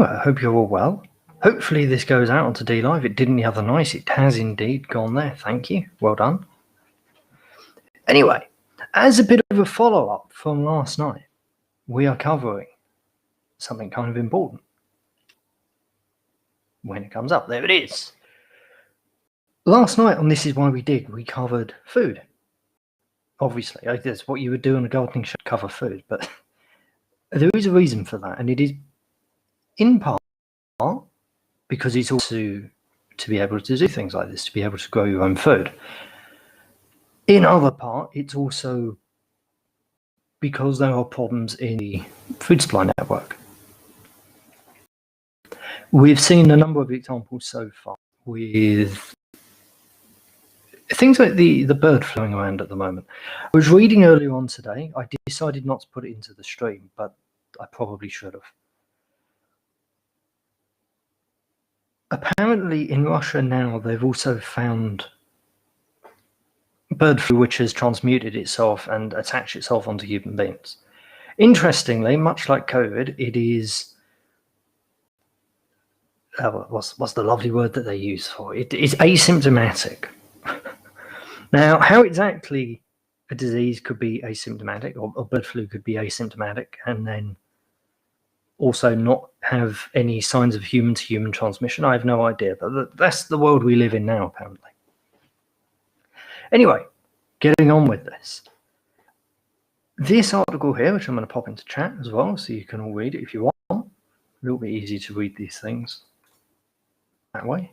I hope you're all well. Hopefully this goes out onto D Live. It didn't the other night. It has indeed gone there. Thank you. Well done. Anyway, as a bit of a follow-up from last night, we are covering something kind of important. When it comes up, there it is. Last night on This Is Why We Dig, we covered food. Obviously, that's what you would do on a gardening show, cover food, but there is a reason for that, and it is in part because it's also to be able to do things like this, to be able to grow your own food. In other part, it's also because there are problems in the food supply network. We've seen a number of examples so far with things like the bird flying around at the moment. I was reading earlier on today. I decided not to put it into the stream, but I probably should have. Apparently in Russia now, they've also found bird flu which has transmuted itself and attached itself onto human beings. Interestingly, much like COVID, it is what's the lovely word that they use for it? It is asymptomatic. Now, how exactly a disease could be asymptomatic, or bird flu could be asymptomatic, and then also not have any signs of human-to-human transmission, I have no idea. But that's the world we live in now, apparently. Anyway, getting on with this. This article here, which I'm going to pop into chat as well, so you can all read it if you want. A little bit easy to read these things that way.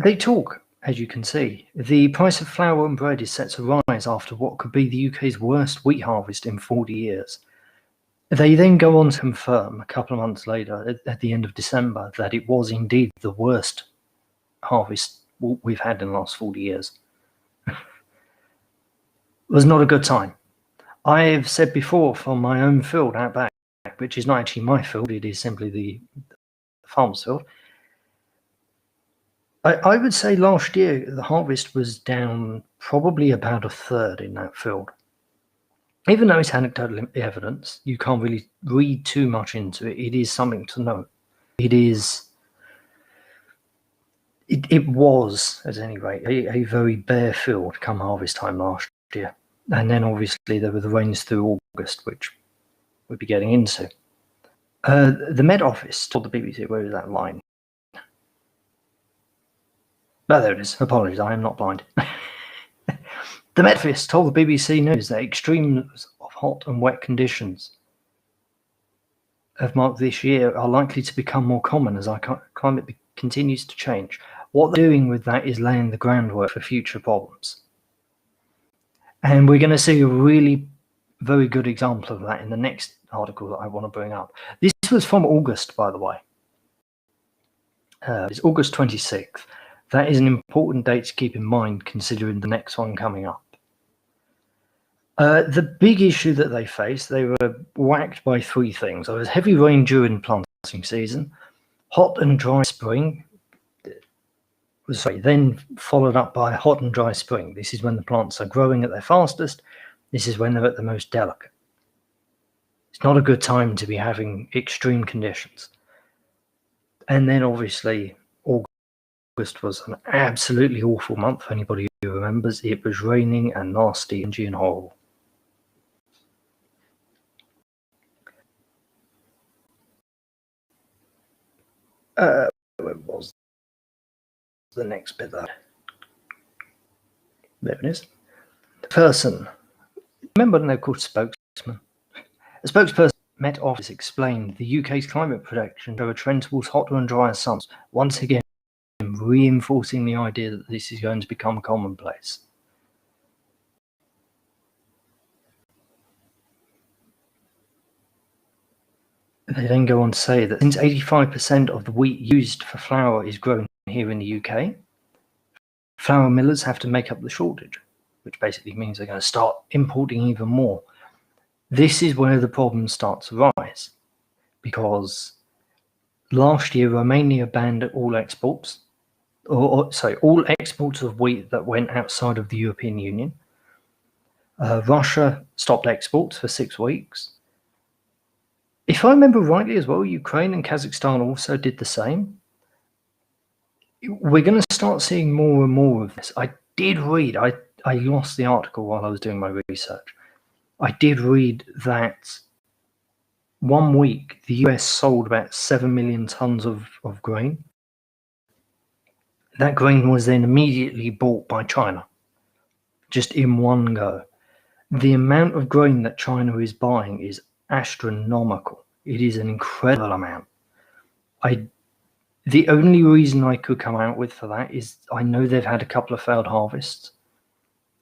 They talk, as you can see, the price of flour and bread is set to rise after what could be the UK's worst wheat harvest in 40 years. They then go on to confirm a couple of months later, at the end of December, that it was indeed the worst harvest we've had in the last 40 years. It was not a good time. I've said before from my own field out back, which is not actually my field, it is simply the farm's field. I would say last year the harvest was down probably about a third in that field. Even though it's anecdotal evidence, you can't really read too much into it. It is something to note. It was, at any rate, a very bare field come harvest time last year. And then obviously there were the rains through August, which we'll be getting into. The Met Office told the BBC, where is that line? Oh, there it is. Apologies, I am not blind. The Met Office told the BBC News that extremes of hot and wet conditions have marked this year are likely to become more common as our climate continues to change. What they're doing with that is laying the groundwork for future problems. And we're going to see a really very good example of that in the next article that I want to bring up. This was from August, by the way. It's August 26th. That is an important date to keep in mind considering the next one coming up. The big issue that they faced, they were whacked by three things. There was heavy rain during planting season, hot and dry spring, then followed up by a hot and dry spring. This is when the plants are growing at their fastest. This is when they're at the most delicate. It's not a good time to be having extreme conditions. And then obviously August was an absolutely awful month for anybody who remembers. It was raining and nasty and horrible. Where was the next bit there? There it is. The person, remember when they're called spokesman? A spokesperson Met Office explained the UK's climate prediction show a trend towards hotter and drier summers, once again reinforcing the idea that this is going to become commonplace. They then go on to say that since 85% of the wheat used for flour is grown here in the UK, flour millers have to make up the shortage, which basically means they're going to start importing even more. This is where the problems start to rise, because last year Romania banned all exports, all exports of wheat that went outside of the European Union. Russia stopped exports for 6 weeks. If I remember rightly as well, Ukraine and Kazakhstan also did the same. We're going to start seeing more and more of this. I did read, I lost the article while I was doing my research. I did read that 1 week the US sold about 7 million tons of grain. That grain was then immediately bought by China, just in one go. The amount of grain that China is buying is astronomical. It is an incredible amount. The only reason I could come out with for that is I know they've had a couple of failed harvests.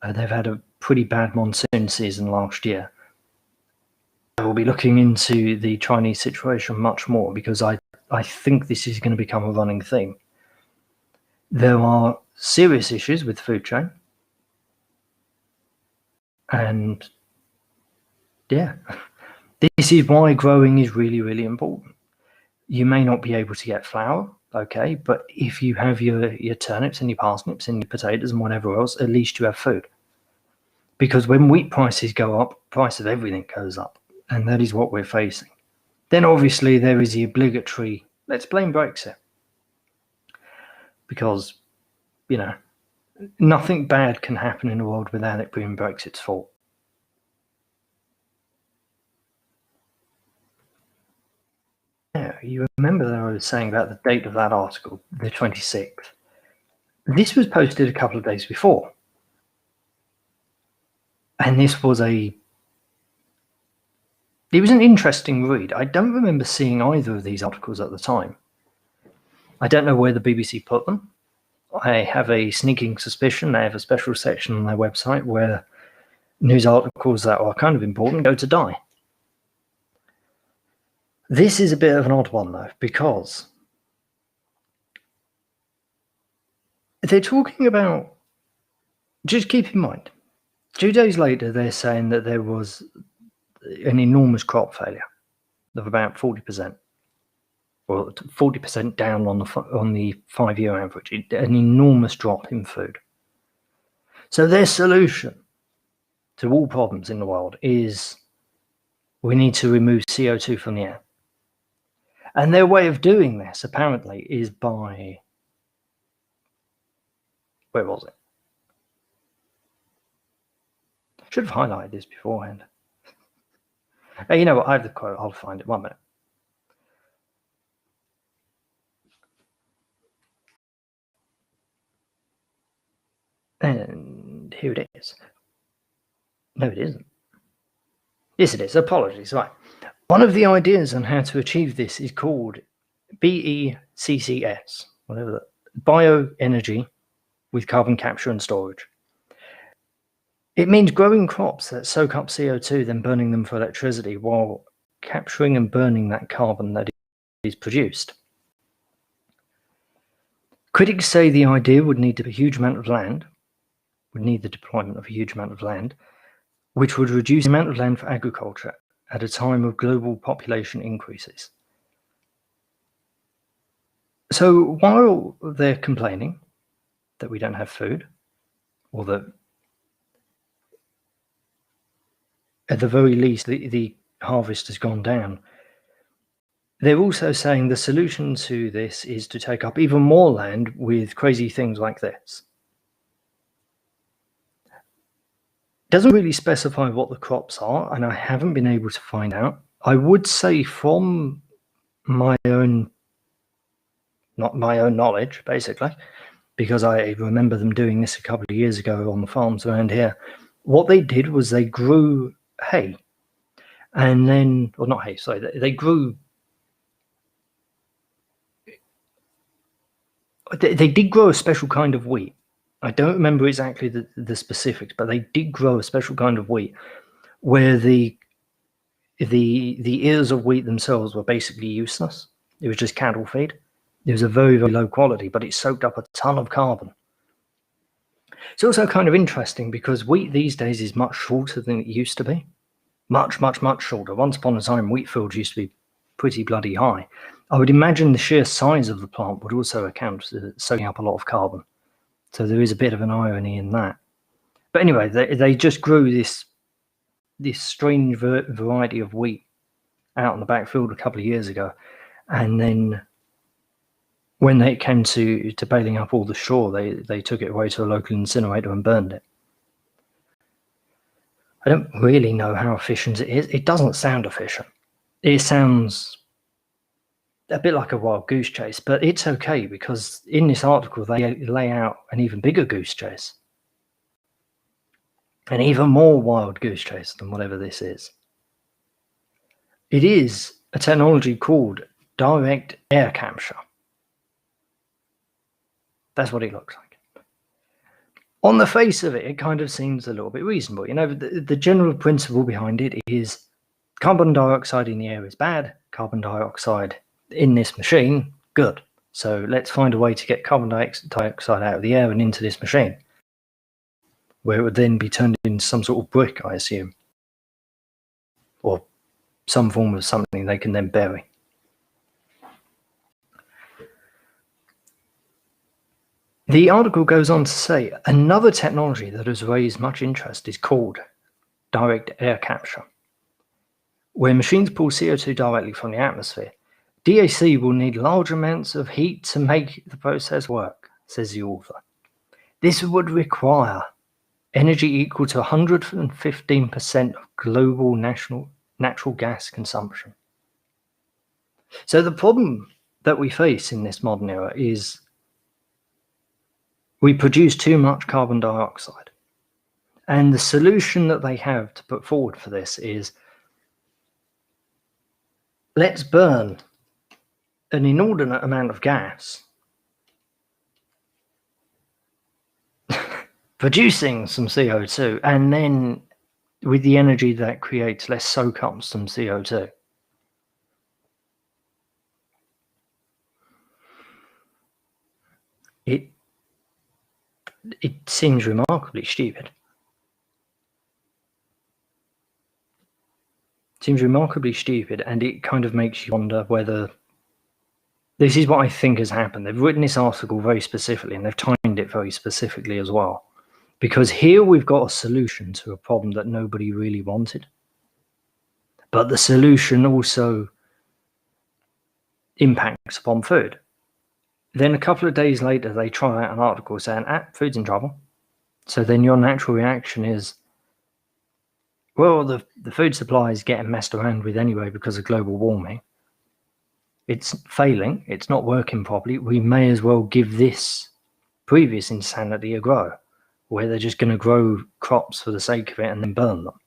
They've had a pretty bad monsoon season last year. I will be looking into the Chinese situation much more because I think this is going to become a running theme. There are serious issues with the food chain. And yeah, this is why growing is really, really important. You may not be able to get flour, okay, but if you have your turnips and your parsnips and your potatoes and whatever else, at least you have food. Because when wheat prices go up, price of everything goes up, and that is what we're facing. Then obviously there is the obligatory, let's blame Brexit. Because, you know, nothing bad can happen in the world without it being Brexit's fault. Yeah, you remember that I was saying about the date of that article, the 26th. This was posted a couple of days before. And this was it was an interesting read. I don't remember seeing either of these articles at the time. I don't know where the BBC put them. I have a sneaking suspicion they have a special section on their website where news articles that are kind of important go to die. This is a bit of an odd one, though, because they're talking about, just keep in mind, 2 days later, they're saying that there was an enormous crop failure of about 40%, or 40% down on the 5-year average, an enormous drop in food. So their solution to all problems in the world is we need to remove CO2 from the air. And their way of doing this, apparently, is by, where was it? Should have highlighted this beforehand. You know what? I have the quote. I'll find it. 1 minute. And here it is. No, it isn't. Yes, it is. Apologies. Right. One of the ideas on how to achieve this is called BECCS, whatever that, bioenergy with carbon capture and storage. It means growing crops that soak up CO2, then burning them for electricity while capturing and burning that carbon that is produced. Critics say the idea would need a huge amount of land, would need the deployment of a huge amount of land, which would reduce the amount of land for agriculture at a time of global population increases. So while they're complaining that we don't have food, or that at the very least the harvest has gone down, they're also saying the solution to this is to take up even more land with crazy things like this. Doesn't really specify what the crops are, and I haven't been able to find out. I would say from my own, not my own knowledge, basically, because I remember them doing this a couple of years ago on the farms around here. What they did was they grew hay, and then, or not hay, sorry, they grew, they did grow a special kind of wheat. I don't remember exactly the specifics, but they did grow a special kind of wheat where the ears of wheat themselves were basically useless. It was just cattle feed. It was a very, very low quality, but it soaked up a ton of carbon. It's also kind of interesting because wheat these days is much shorter than it used to be. Much, much, much shorter. Once upon a time, wheat fields used to be pretty bloody high. I would imagine the sheer size of the plant would also account for soaking up a lot of carbon. So there is a bit of an irony in that. But anyway, they just grew this strange variety of wheat out in the backfield a couple of years ago, and then when it came to baling up all the straw, they took it away to a local incinerator and burned it. I don't really know how efficient it is. It doesn't sound efficient. It sounds a bit like a wild goose chase, but it's okay because in this article they lay out an even bigger goose chase, an even more wild goose chase than whatever this is. It is a technology called direct air capture. That's what it looks like. On the face of it, it kind of seems a little bit reasonable. You know, the general principle behind it is carbon dioxide in the air is bad, carbon dioxide in this machine, good. So let's find a way to get carbon dioxide out of the air and into this machine, where it would then be turned into some sort of brick, I assume, or some form of something they can then bury. The article goes on to say another technology that has raised much interest is called direct air capture. Where machines pull CO2 directly from the atmosphere, DAC will need large amounts of heat to make the process work, says the author. This would require energy equal to 115% of global natural gas consumption. So the problem that we face in this modern era is we produce too much carbon dioxide. And the solution that they have to put forward for this is, let's burn an inordinate amount of gas, producing some CO2, and then with the energy that creates, let's soak up some CO2. It seems remarkably stupid. It seems remarkably stupid, and it kind of makes you wonder whether this is what I think has happened. They've written this article very specifically, and they've timed it very specifically as well. Because here we've got a solution to a problem that nobody really wanted. But the solution also impacts upon food. Then a couple of days later, they try out an article saying, food's in trouble. So then your natural reaction is, well, the food supply is getting messed around with anyway because of global warming. It's failing. It's not working properly. We may as well give this previous insanity a go, where they're just going to grow crops for the sake of it and then burn them.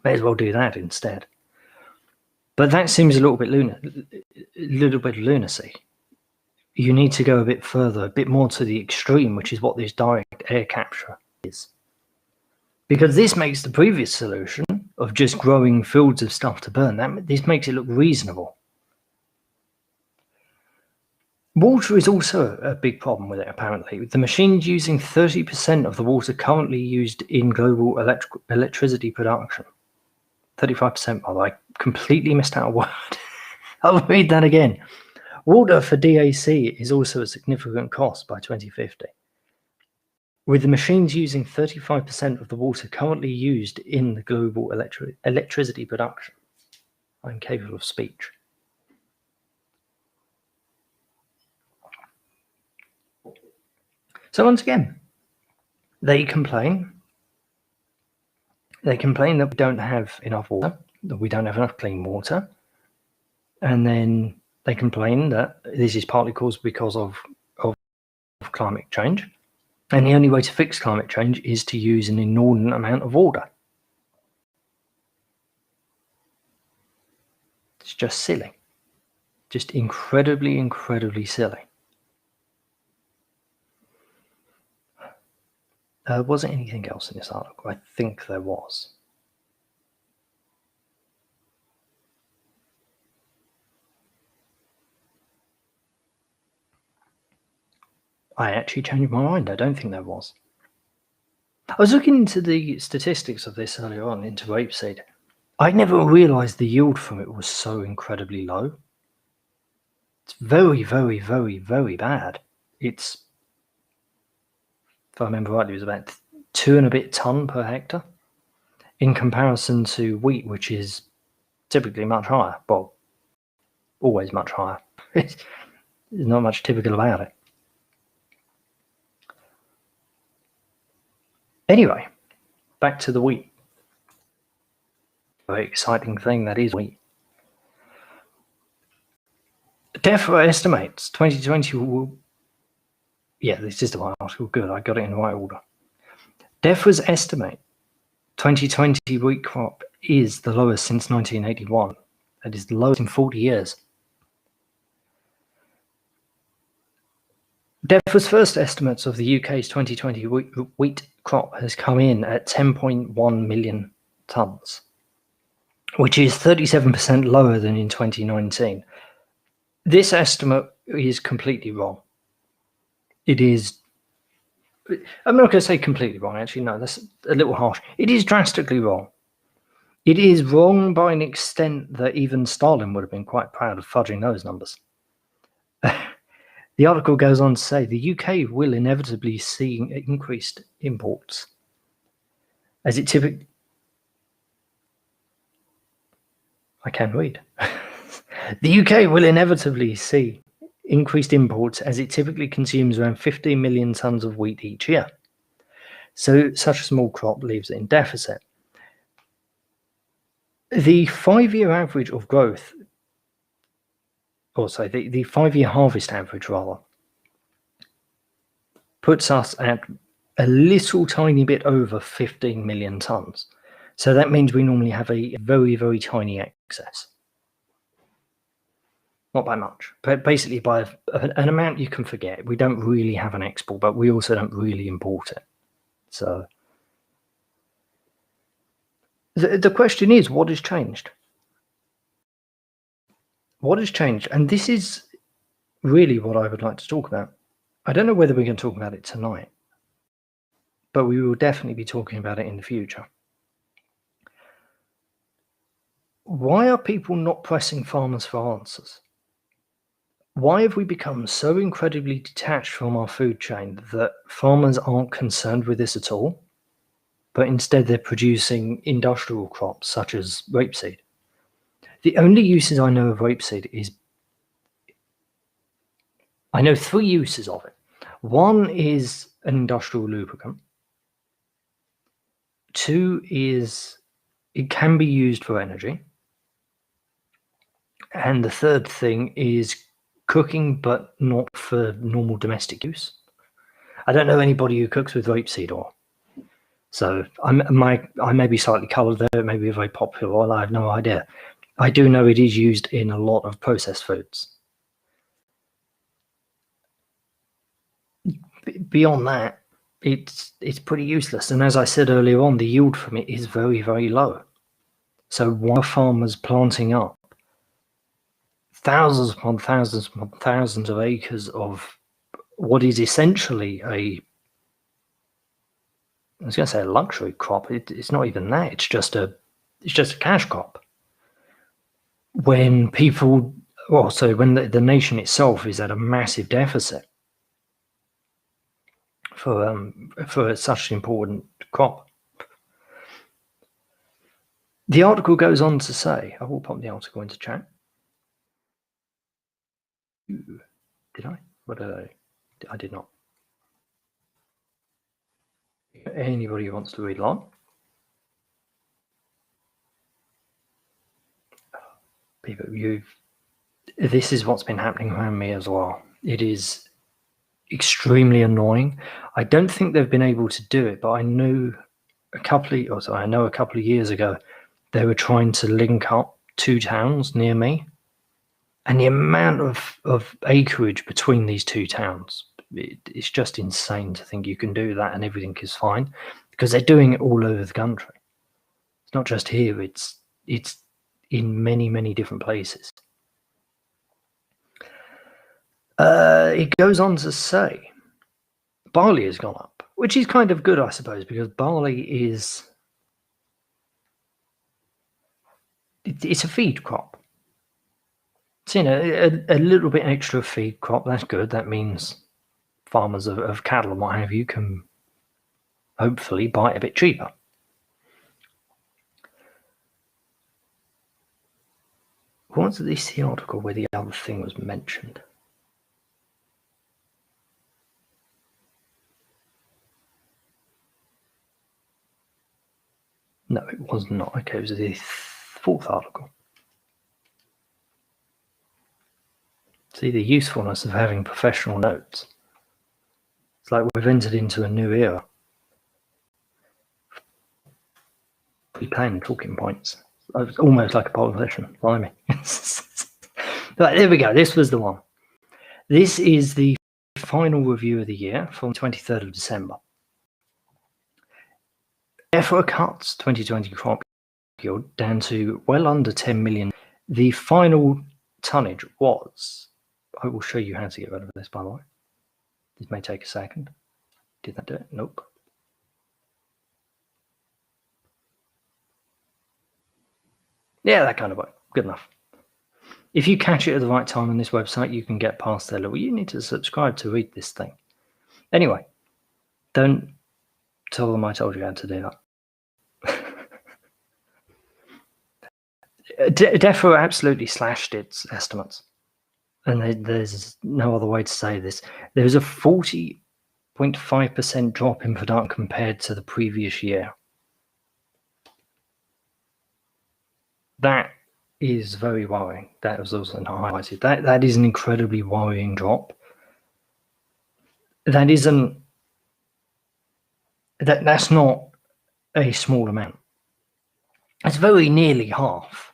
May as well do that instead. But that seems a little bit lunacy. You need to go a bit further, a bit more to the extreme, which is what this direct air capture is. Because this makes the previous solution of just growing fields of stuff to burn, this makes it look reasonable. Water is also a big problem with it, apparently. The machine's using 30% of the water currently used in global electricity production. 35%, by the way. I completely missed out a word. I'll read that again. Water for DAC is also a significant cost by 2050. With the machines using 35% of the water currently used in the global electricity production. I'm capable of speech. So once again, they complain. They complain that we don't have enough water, that we don't have enough clean water. And then they complain that this is partly caused because of climate change. And the only way to fix climate change is to use an inordinate amount of water. It's just silly. Just incredibly, incredibly silly. Was there anything else in this article? I think there was. I actually changed my mind. I don't think there was. I was looking into the statistics of this earlier on, into rapeseed. I never realised the yield from it was so incredibly low. It's very, very, very, very bad. It's, if I remember rightly, it was about 2 and a bit ton per hectare, in comparison to wheat, which is typically much higher. Well, always much higher. There's not much typical about it. Anyway, back to the wheat. Very exciting thing that is wheat. DEFRA estimates 2020 will... Yeah, this is the right article. Good, I got it in the right order. DEFRA's estimate 2020 wheat crop is the lowest since 1981. That is the lowest in 40 years. DEFRA's first estimates of the UK's 2020 wheat crop has come in at 10.1 million tonnes, which is 37% lower than in 2019. This estimate is completely wrong. It is... I'm not going to say completely wrong, actually, no, that's a little harsh. It is drastically wrong. It is wrong by an extent that even Stalin would have been quite proud of fudging those numbers. The article goes on to say the UK will inevitably see increased imports, as it typically... I can read. The UK will inevitably see increased imports as it typically consumes around 15 million tonnes of wheat each year. So such a small crop leaves it in deficit. The 5-year average of growth, also the 5-year harvest average rather, puts us at a little tiny bit over 15 million tonnes. So that means we normally have a very, very tiny excess. Not by much, but basically by an amount you can forget. We don't really have an export, but we also don't really import it. So the question is, what has changed? What has changed? And this is really what I would like to talk about. I don't know whether we can talk about it tonight, but we will definitely be talking about it in the future. Why are people not pressing farmers for answers? Why have we become so incredibly detached from our food chain that farmers aren't concerned with this at all, but instead they're producing industrial crops such as rapeseed? The only uses I know of rapeseed is... I know 3 uses of it. One is an industrial lubricant. 2 is it can be used for energy. And the 3rd thing is cooking, but not for normal domestic use. I don't know anybody who cooks with rapeseed oil. So I may be slightly coloured there, it may be a very popular oil, I have no idea. I do know it is used in a lot of processed foods. Beyond that, it's pretty useless. And as I said earlier on, the yield from it is very, very low. So why are farmers planting up thousands upon thousands upon thousands of acres of what is essentially I was going to say a luxury crop. It's not even that. It's just a cash crop. When people, well, so when the nation itself is at a massive deficit for such an important crop. The article goes on to say, I will pop the article into chat. Did I? What did I? I did not. Anybody who wants to read along? People, this is what's been happening around me as well. It is extremely annoying. I don't think they've been able to do it, but I know a couple of years ago they were trying to link up 2 towns near me, and the amount of acreage between these 2 towns, it's just insane to think you can do that and everything is fine, because they're doing it all over the country. It's not just here, it's in many, many different places. It goes on to say barley has gone up, which is kind of good, I suppose, because barley is... it's a feed crop. So, a little bit extra feed crop, that's good. That means farmers of cattle and what have you can hopefully buy it a bit cheaper. Was this the article where the other thing was mentioned? No, it was not. Okay, it was the fourth article. See the usefulness of having professional notes. It's like we've entered into a new era. Pre-planned talking points. It's almost like a politician. Blimey. But there we go. This was the one. This is the final review of the year from 23rd of December. Therefore, cuts 2020 crop yield down to well under 10 million. The final tonnage was, I will show you how to get rid of this, by the way. This may take a second. Did that do it? Nope. Yeah, that kind of work. Good enough. If you catch it at the right time on this website, you can get past there. Well, you need to subscribe to read this thing. Anyway, don't tell them I told you how to do that. Defo absolutely slashed its estimates. And there's no other way to say this. There was a 40.5% drop in production compared to the previous year. That is very worrying. That was also highlighted. That is an incredibly worrying drop. That's not a small amount. It's very nearly half.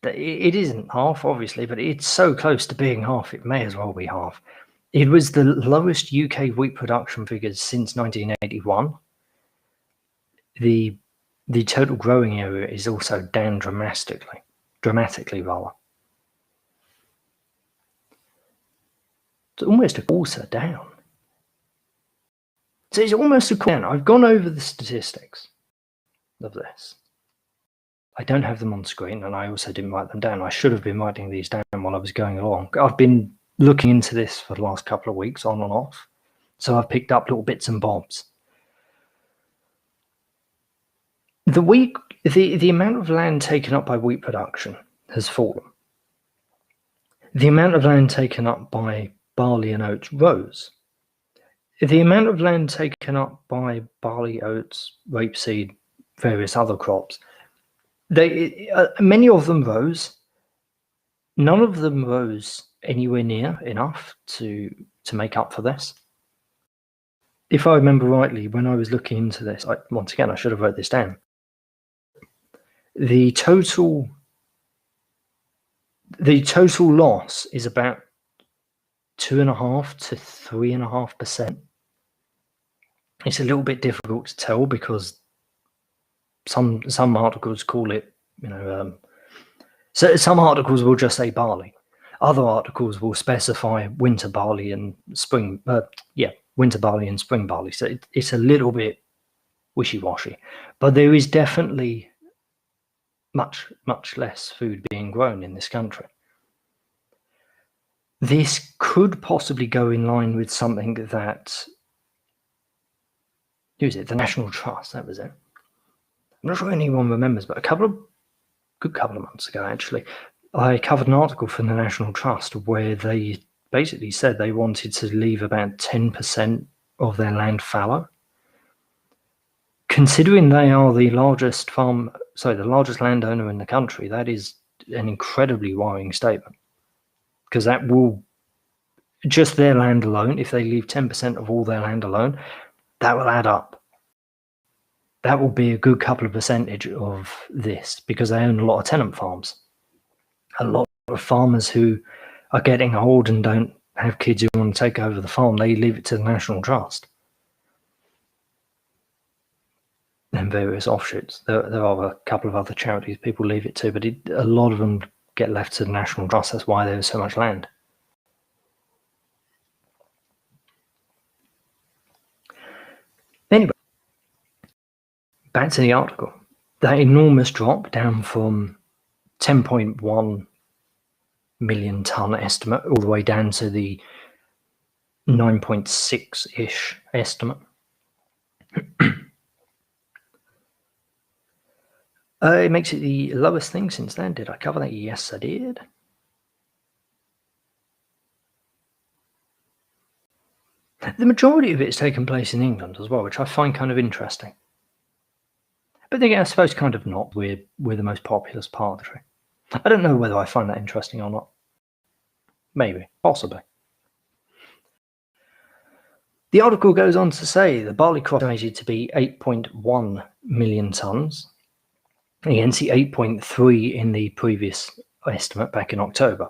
It isn't half, obviously, but it's so close to being half, it may as well be half. It was the lowest UK wheat production figures since 1981. The total growing area is also down dramatically rather. It's almost a quarter down. So it's almost a quarter down. I've gone over the statistics of this. I don't have them on screen, and I also didn't write them down. I should have been writing these down while I was going along. I've been looking into this for the last couple of weeks, on and off, so I've picked up little bits and bobs. The amount of land taken up by wheat production has fallen. The amount of land taken up by barley and oats rose. The amount of land taken up by barley, oats, rapeseed, various other crops, many of them rose. None of them rose anywhere near enough to make up for this. If I remember rightly, when I was looking into this, once again, I should have wrote this down. The total loss is about 2.5 to 3.5%. It's a little bit difficult to tell because some articles call it, so some articles will just say barley. Other articles will specify winter barley and spring, winter barley and spring barley. So it's a little bit wishy-washy, but there is definitely much less food being grown in this country. This could possibly go in line with something that, who is it? The National Trust, that was it. I'm not sure anyone remembers, but a good couple of months ago, actually, I covered an article from the National Trust where they basically said they wanted to leave about 10% of their land fallow. Considering they are the largest landowner in the country, that is an incredibly worrying statement. Because that will, just their land alone, if they leave 10% of all their land alone, that will add up. That will be a good couple of percentage of this, because they own a lot of tenant farms. A lot of farmers who are getting old and don't have kids who want to take over the farm, they leave it to the National Trust. And various offshoots. There are a couple of other charities people leave it to, but a lot of them get left to the National Trust. That's why there's so much land. Anyway, back to the article. That enormous drop down from 10.1 million ton estimate all the way down to the 9.6-ish estimate. It makes it the lowest thing since then. Did I cover that? Yes, I did. The majority of it has taken place in England as well, which I find kind of interesting. But then again, I suppose kind of not. We're the most populous part of the country. I don't know whether I find that interesting or not. Maybe, possibly. The article goes on to say the barley crop is estimated to be 8.1 million tonnes against the 8.3 in the previous estimate back in October.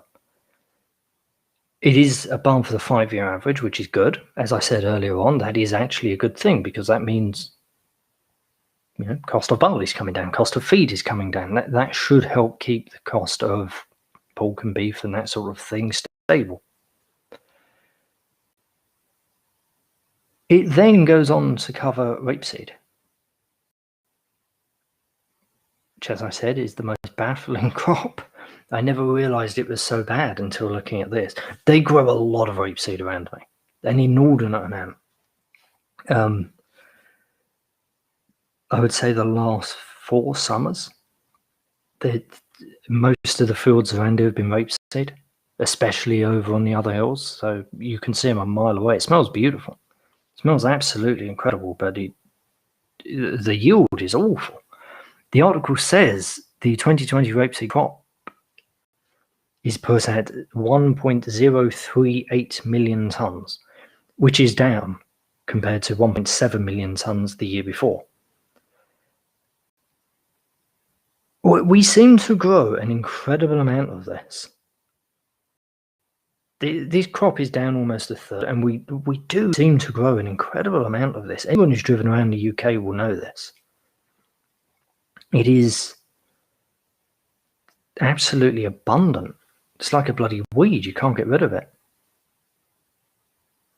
It is above the 5-year average, which is good. As I said earlier on, that is actually a good thing because that means cost of barley is coming down, cost of feed is coming down. That should help keep the cost of pork and beef and that sort of thing stable. It then goes on to cover rapeseed, which, as I said, is the most baffling crop. I never realised it was so bad until looking at this. They grow a lot of rapeseed around me, an inordinate amount. I would say the last 4 summers, most of the fields around here have been rapeseed, especially over on the other hills. So you can see them a mile away. It smells beautiful. It smells absolutely incredible, but the yield is awful. The article says the 2020 rapeseed crop is put at 1.038 million tonnes, which is down compared to 1.7 million tonnes the year before. We seem to grow an incredible amount of this. This crop is down almost a third, and we do seem to grow an incredible amount of this. Anyone who's driven around the UK will know this. It is absolutely abundant. It's like a bloody weed. You can't get rid of it.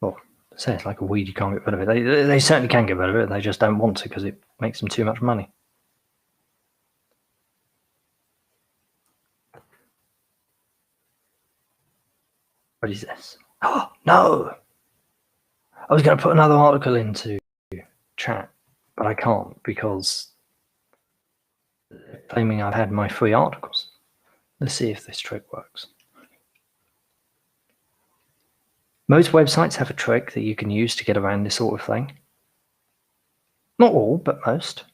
Well, I say it's like a weed. You can't get rid of it. They certainly can get rid of it. They just don't want to because it makes them too much money. What is this? Oh, no! I was going to put another article into chat, but I can't because they're claiming I've had my free articles. Let's see if this trick works. Most websites have a trick that you can use to get around this sort of thing. Not all, but most.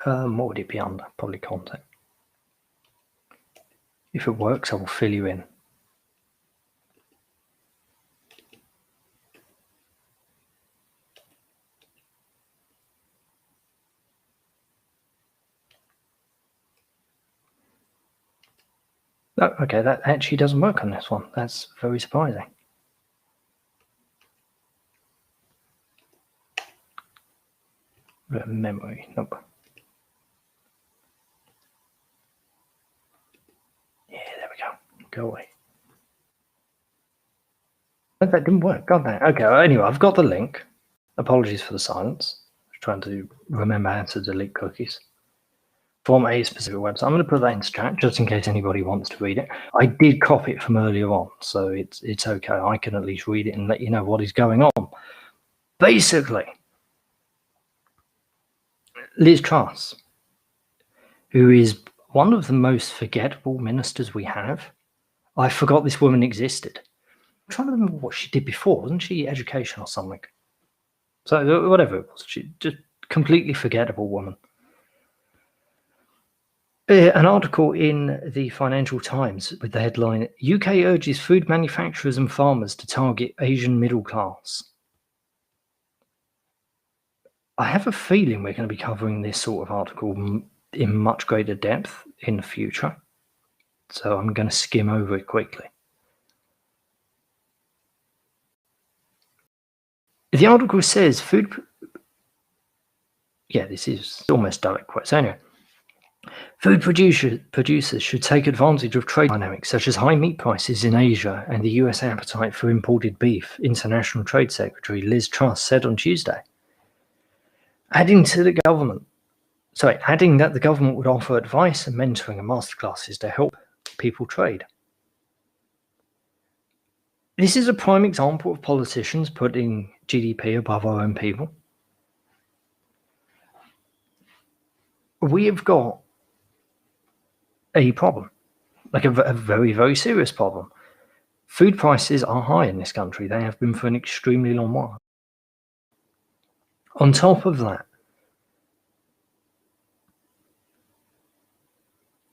What would it be under? Probably content. If it works, I will fill you in. Oh, okay, that actually doesn't work on this one. That's very surprising. Memory, nope. Yeah, there we go. Go away. That didn't work. God damn. Okay, well, anyway, I've got the link. Apologies for the silence. I'm trying to remember how to delete cookies from a specific website. I'm going to put that into chat just in case anybody wants to read it. I did copy it from earlier on, so it's okay. I can at least read it and let you know what is going on. Basically, Liz Truss, who is one of the most forgettable ministers we have. I forgot this woman existed. I'm trying to remember what she did before. Wasn't she education or something? So whatever it was, she just completely forgettable woman. An article in the Financial Times with the headline, UK urges food manufacturers and farmers to target Asian middle class. I have a feeling we're going to be covering this sort of article in much greater depth in the future. So I'm going to skim over it quickly. The article says this is almost direct quotes. Anyway, food producers should take advantage of trade dynamics such as high meat prices in Asia and the US appetite for imported beef, International Trade Secretary Liz Truss said on Tuesday. Adding that the government would offer advice and mentoring and masterclasses to help people trade. This is a prime example of politicians putting GDP above our own people. we have got a problem, like a very, very serious problem. Food prices are high in this country. They have been for an extremely long while. On top of that,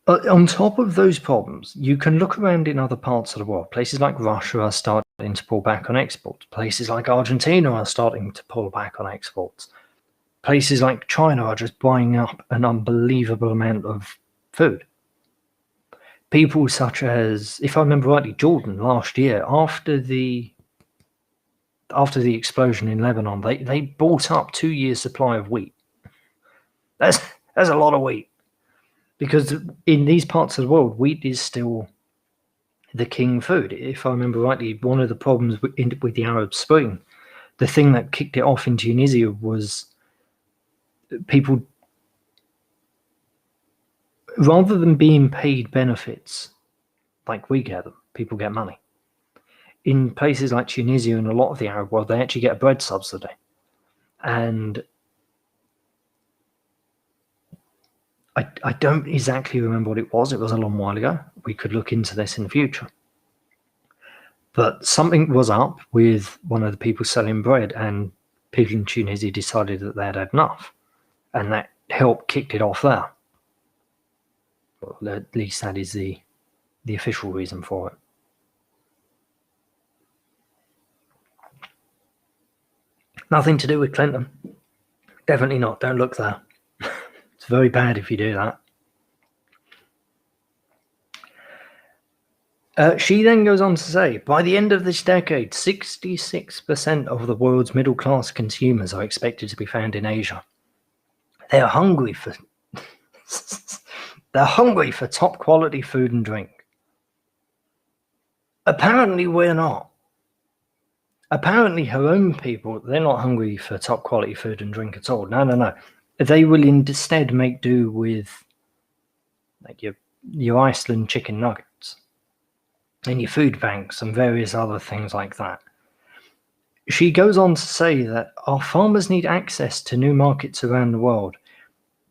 on top of those problems, you can look around in other parts of the world. Places like Russia are starting to pull back on exports. Places like Argentina are starting to pull back on exports. Places like China are just buying up an unbelievable amount of food. People such as, if I remember rightly, Jordan last year, after the explosion in Lebanon, they bought up 2 years' supply of wheat. That's a lot of wheat. Because in these parts of the world, wheat is still the king food. If I remember rightly, one of the problems with the Arab Spring, the thing that kicked it off in Tunisia was people, rather than being paid benefits like we get them, people get money. In places like Tunisia and a lot of the Arab world, they actually get a bread subsidy. And I don't exactly remember what it was. It was a long while ago. We could look into this in the future. But something was up with one of the people selling bread, and people in Tunisia decided that they had enough. And that help kicked it off there. Well, at least that is the official reason for it. Nothing to do with Clinton. Definitely not. Don't look there. It's very bad if you do that. She then goes on to say, by the end of this decade, 66% of the world's middle-class consumers are expected to be found in Asia. They're hungry for top-quality food and drink. Apparently, we're not. Apparently, her own people, they're not hungry for top-quality food and drink at all. No. They will instead make do with like your Iceland chicken nuggets and your food banks and various other things like that. She goes on to say that our farmers need access to new markets around the world,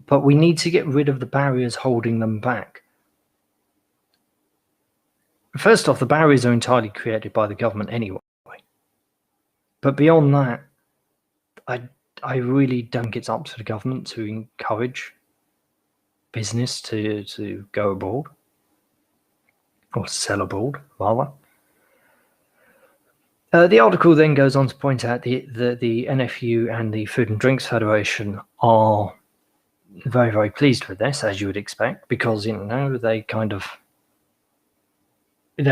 but we need to get rid of the barriers holding them back. First off, the barriers are entirely created by the government anyway. But beyond that, I really don't think it's up to the government to encourage business to go abroad, or sell abroad, rather. The article then goes on to point out the NFU and the Food and Drinks Federation are very, very pleased with this, as you would expect, because, they're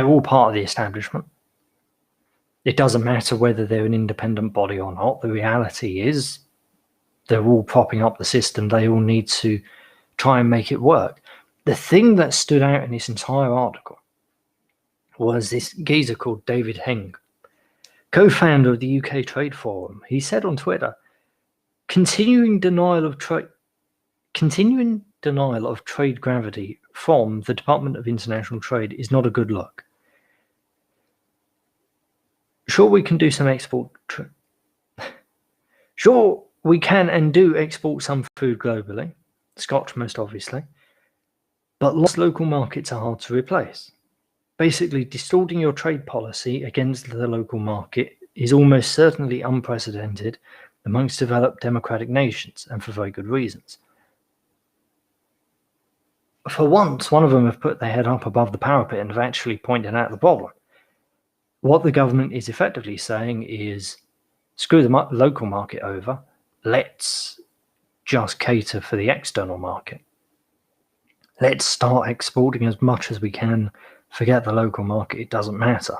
all part of the establishment. It doesn't matter whether they're an independent body or not. The reality is they're all propping up the system. They all need to try and make it work. The thing that stood out in this entire article was this geezer called David Heng, co-founder of the UK Trade Forum. He said on Twitter, continuing denial of trade gravity from the Department of International Trade is not a good look. Sure, we can do some export. Sure, we can and do export some food globally, Scotch most obviously, but lost local markets are hard to replace. Basically, distorting your trade policy against the local market is almost certainly unprecedented amongst developed democratic nations, and for very good reasons. For once, one of them have put their head up above the parapet and have actually pointed out the problem. What the government is effectively saying is, screw the local market over, let's just cater for the external market. Let's start exporting as much as we can, forget the local market, it doesn't matter.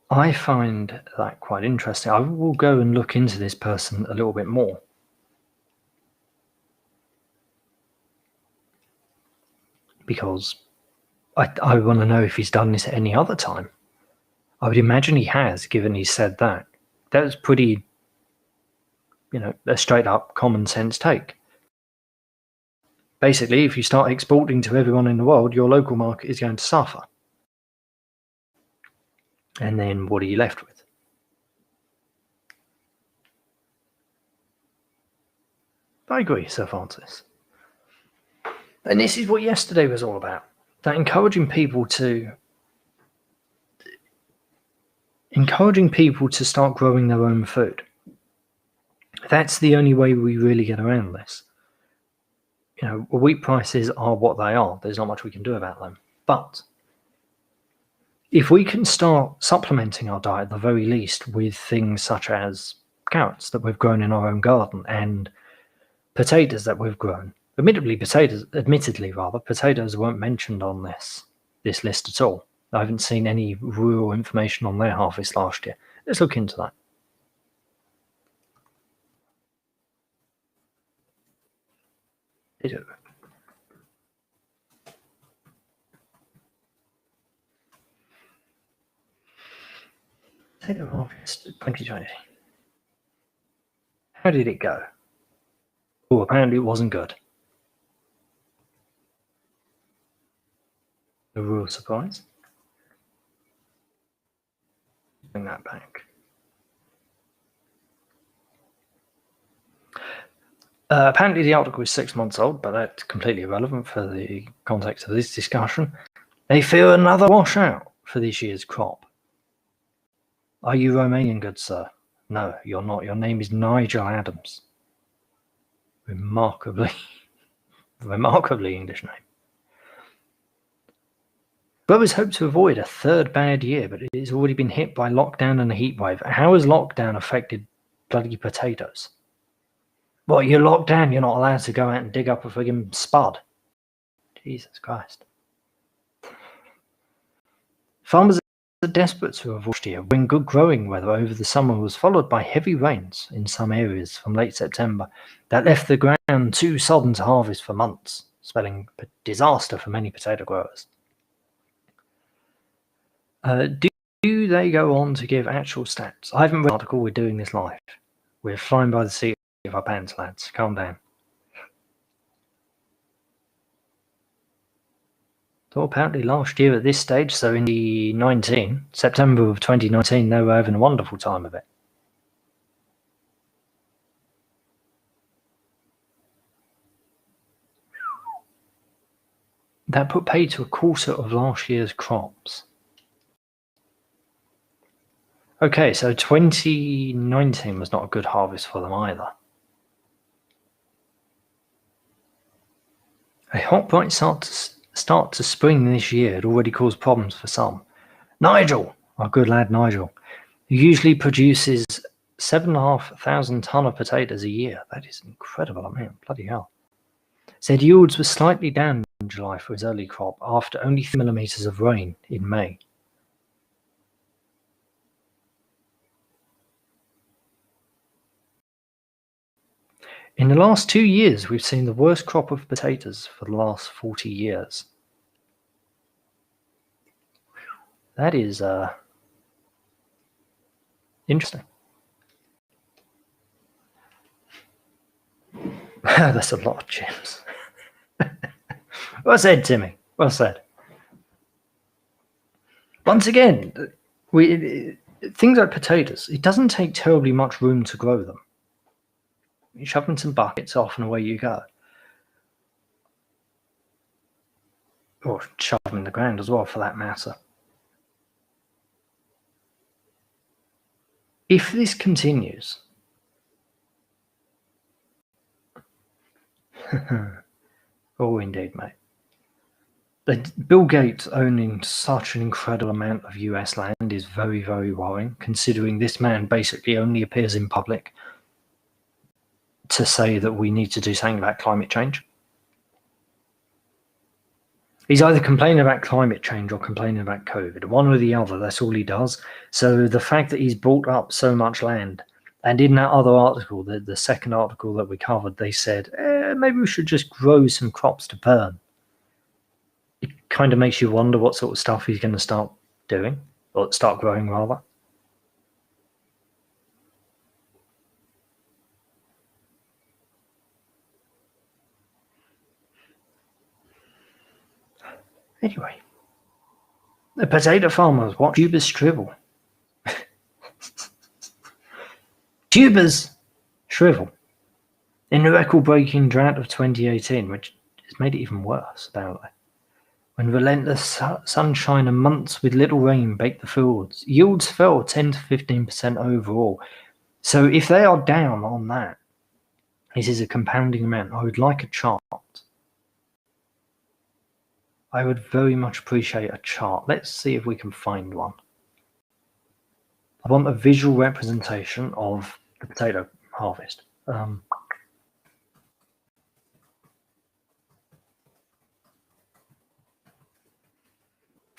I find that quite interesting. I will go and look into this person a little bit more. Because I want to know if he's done this at any other time. I would imagine he has, given he said that. That was pretty, a straight up common sense take. Basically, if you start exporting to everyone in the world, your local market is going to suffer. And then what are you left with? I agree, Sir Francis. And this is what yesterday was all about. That encouraging people to start growing their own food. That's the only way we really get around this. You know, wheat prices are what they are. There's not much we can do about them. But if we can start supplementing our diet at the very least with things such as carrots that we've grown in our own garden and potatoes that we've grown. Admittedly, potatoes weren't mentioned on this list at all. I haven't seen any rural information on their harvest last year. Let's look into that. Potato harvest 2020. How did it go? Oh, apparently it wasn't good. A real surprise. Bring that back. Apparently the article is 6 months old, but that's completely irrelevant for the context of this discussion. They fear another washout for this year's crop. Are you Romanian, good sir? No, you're not. Your name is Nigel Adams. Remarkably English name. Growers hope to avoid a third bad year, but it has already been hit by lockdown and a heat wave. How has lockdown affected bloody potatoes? Well, you're locked down, you're not allowed to go out and dig up a friggin' spud. Jesus Christ. Farmers are desperate to avoid last year when good growing weather over the summer was followed by heavy rains in some areas from late September that left the ground too sodden to harvest for months, spelling disaster for many potato growers. Do they go on to give actual stats? I haven't read the article, we're doing this live. We're flying by the seat of our pants, lads. Calm down. So apparently last year at this stage, so in September of 2019, they were having a wonderful time of it. That put paid to a quarter of last year's crops. Okay, so 2019 was not a good harvest for them either. A hot, bright start to spring this year had already caused problems for some. Nigel, our good lad Nigel, who usually produces 7,500 tonne of potatoes a year. That is an incredible amount, bloody hell. Said yields were slightly down in July for his early crop after only 3 millimeters of rain in May. In the last 2 years, we've seen the worst crop of potatoes for the last 40 years. That is interesting. That's a lot of chips. Well said, Timmy. Well said. Once again, things like potatoes, it doesn't take terribly much room to grow them. You shove them in some buckets, off and away you go. Or shove them in the ground as well, for that matter. If this continues, oh indeed, mate. Bill Gates owning such an incredible amount of US land is very, very worrying, considering this man basically only appears in public to say that we need to do something about climate change. He's either complaining about climate change or complaining about COVID. One or the other, that's all he does. So the fact that he's bought up so much land, and in that other article, the second article that we covered, they said, maybe we should just grow some crops to burn. It kind of makes you wonder what sort of stuff he's going to start doing, or start growing rather. Anyway, the potato farmers watch tubers shrivel. Tubers shrivel. In the record-breaking drought of 2018, which has made it even worse, apparently, when relentless sunshine and months with little rain baked the fields, yields fell 10 to 15% overall. So if they are down on that, this is a compounding amount. I would like a chart. I would very much appreciate a chart. Let's see if we can find one. I want a visual representation of the potato harvest.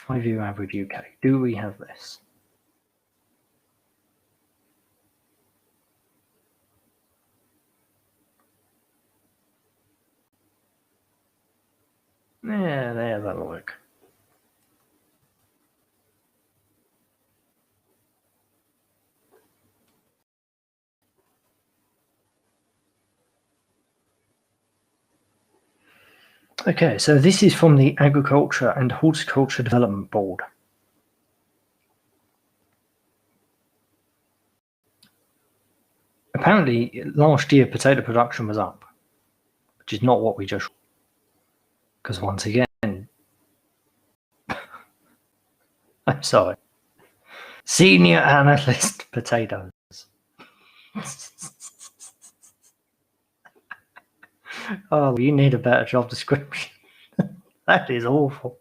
5-year average UK. Do we have this? Yeah, there, that'll work. Okay, so this is from the Agriculture and Horticulture Development Board. Apparently, last year potato production was up, which is not what we just. Because once again, I'm sorry. Senior analyst potatoes. Oh, you need a better job description. That is awful.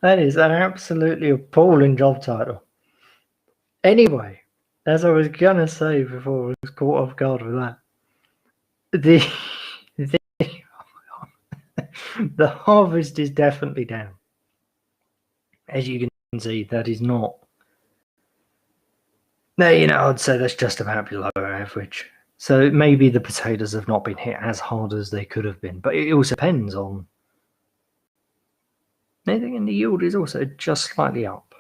That is an absolutely appalling job title. Anyway, as I was gonna say before I was caught off guard with that, the harvest is definitely down. As you can see, that is not. No, I'd say that's just about below average. So maybe the potatoes have not been hit as hard as they could have been, but it also depends on. And the yield is also just slightly up,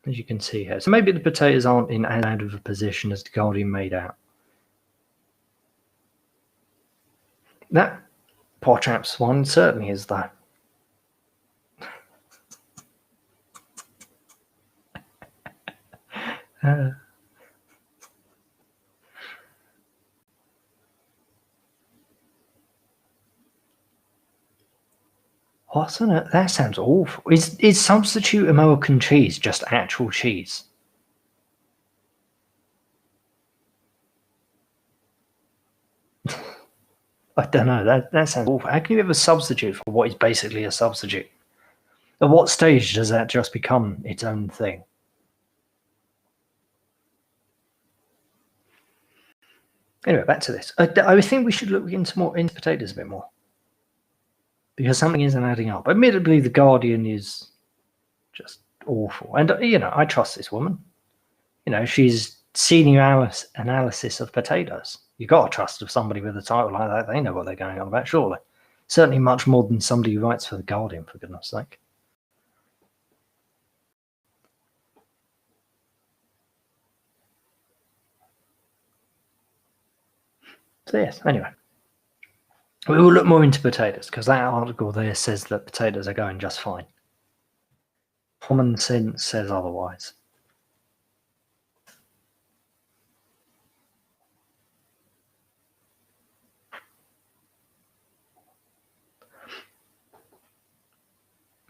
as you can see here. So maybe the potatoes aren't in as bad of a position as the Guardian made out. That poor chap's one certainly is that. What's on it? That sounds awful. Is substitute American cheese just actual cheese? I don't know. That sounds awful. How can you have a substitute for what is basically a substitute? At what stage does that just become its own thing? Anyway, back to this. I think we should look into potatoes a bit more, because something isn't adding up. Admittedly, the Guardian is just awful, and I trust this woman. She's senior analysis of potatoes. You got to trust if somebody with a title like that, they know what they're going on about, surely. Certainly much more than somebody who writes for the Guardian, for goodness sake. So yes, anyway. We will look more into potatoes, because that article there says that potatoes are going just fine. Common sense says otherwise.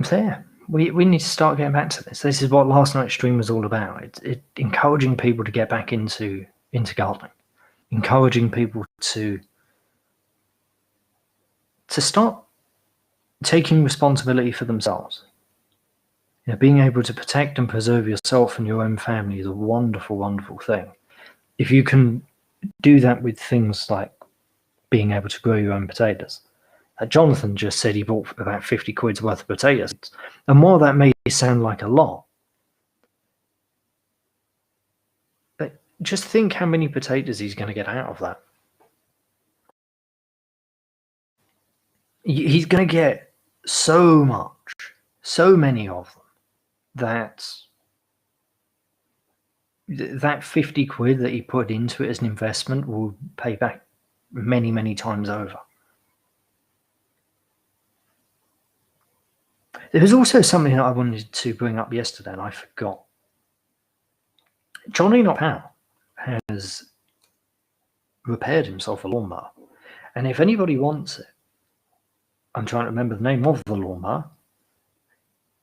So yeah, we need to start getting back to this. This is what last night's stream was all about. It's encouraging people to get back into gardening, encouraging people to start taking responsibility for themselves. Being able to protect and preserve yourself and your own family is a wonderful, wonderful thing. If you can do that with things like being able to grow your own potatoes. Jonathan just said he bought about 50 quid's worth of potatoes. And while that may sound like a lot, just think how many potatoes he's going to get out of that. He's going to get so much, so many of them, that 50 quid that he put into it as an investment will pay back many, many times over. There was also something that I wanted to bring up yesterday and I forgot. Johnny Not How has repaired himself a lawnmower, and if anybody wants it, I'm trying to remember the name of the lawnmower.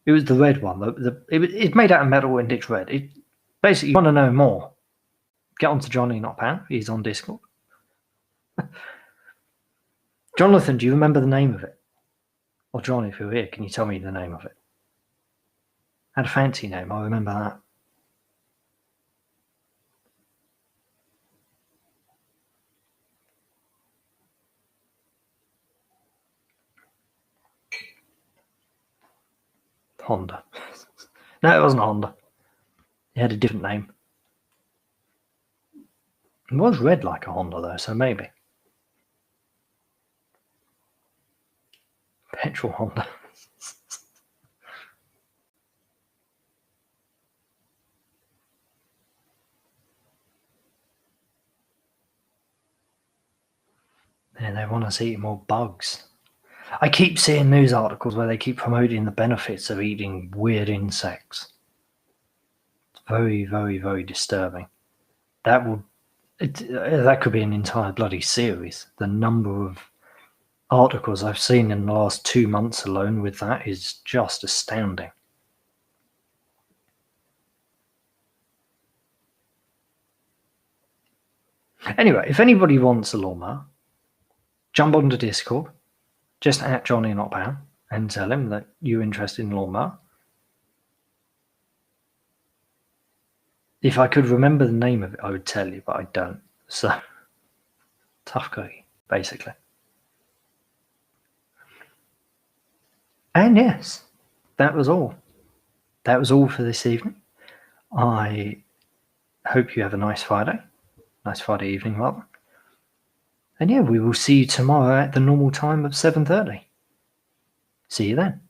It was the red one. It's made out of metal and it's red. Basically, you want to know more, get onto Johnny Not How. He's on Discord. Jonathan, do you remember the name of it? Or John, if you're here, can you tell me the name of it? Had a fancy name, I remember that. Honda. No, it wasn't Honda. It had a different name. It was red like a Honda, though, so maybe. Petrol Honda. Yeah, they want us eating more bugs. I keep seeing news articles where they keep promoting the benefits of eating weird insects. It's very, very, very disturbing. That could be an entire bloody series. The number of articles I've seen in the last 2 months alone with that is just astounding. Anyway, if anybody wants a lawnmower, jump onto Discord, just at Johnny Not How, and tell him that you're interested in lawnmower. If I could remember the name of it, I would tell you, but I don't. So, tough cookie, basically. And yes, that was all. That was all for this evening. I hope you have a nice Friday evening, rather. And yeah, we will see you tomorrow at the normal time of 7:30. See you then.